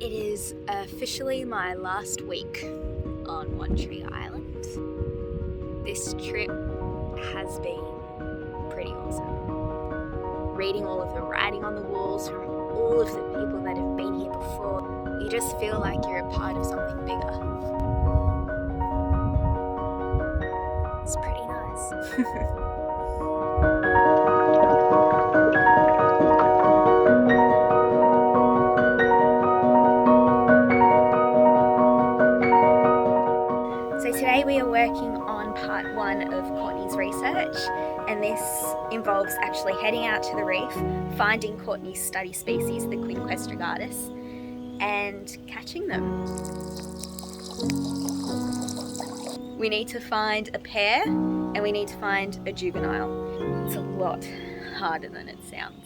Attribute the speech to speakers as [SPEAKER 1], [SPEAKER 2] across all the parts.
[SPEAKER 1] It is officially my last week on One Tree Island. This trip has been pretty awesome. Reading all of the writing on the walls from all of the people that have been here before, you just feel like you're a part of something bigger. It's pretty nice. So today we are working on part one of Courtney's research, and this involves actually heading out to the reef, finding Courtney's study species, the Quinquest regatus, and catching them. We need to find a pair and we need to find a juvenile. It's a lot harder than it sounds.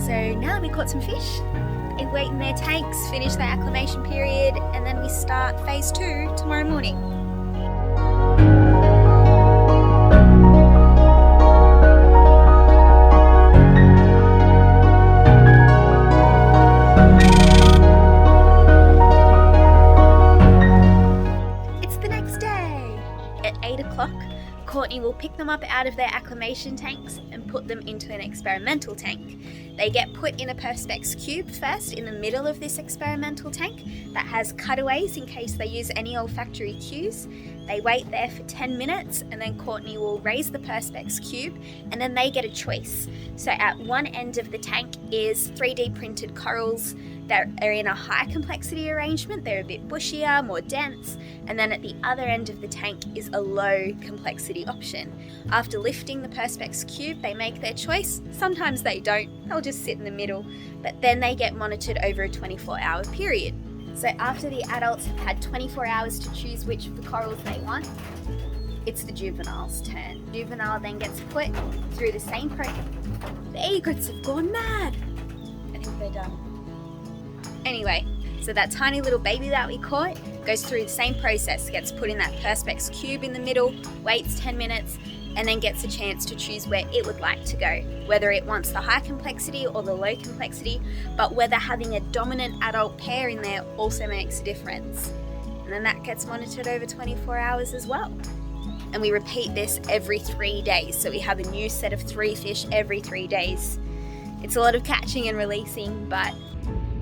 [SPEAKER 1] So now that we caught some fish, they wait in their tanks, finish their acclimation period, and then we start phase 2 tomorrow morning. It's the next day. At 8 o'clock, Courtney will pick them up out of their acclimation tanks and put them into an experimental tank. They get put in a Perspex cube first in the middle of this experimental tank that has cutaways in case they use any olfactory cues. They wait there for 10 minutes and then Courtney will raise the Perspex cube and then they get a choice. So at one end of the tank is 3D printed corals that are in a high complexity arrangement. They're a bit bushier, more dense, and then at the other end of the tank is a low complexity option. After lifting the Perspex cube, they make their choice. Sometimes they don't, they'll just sit in the middle, but then they get monitored over a 24-hour period. So after the adults have had 24 hours to choose which of the corals they want, it's the juvenile's turn. Juvenile then gets put through the same process. The egrets have gone mad. I think they're done. Anyway, so that tiny little baby that we caught goes through the same process, gets put in that Perspex cube in the middle, waits 10 minutes, and then gets a chance to choose where it would like to go, whether it wants the high complexity or the low complexity, but whether having a dominant adult pair in there also makes a difference. And then that gets monitored over 24 hours as well. And we repeat this every 3 days, so we have a new set of 3 fish every 3 days. It's a lot of catching and releasing, but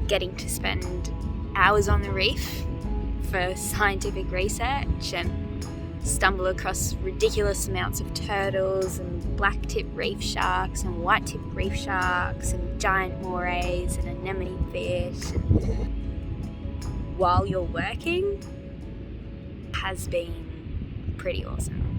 [SPEAKER 1] getting to spend hours on the reef for scientific research and stumble across ridiculous amounts of turtles and black-tip reef sharks and white-tip reef sharks and giant morays and anemone fish while you're working has been pretty awesome.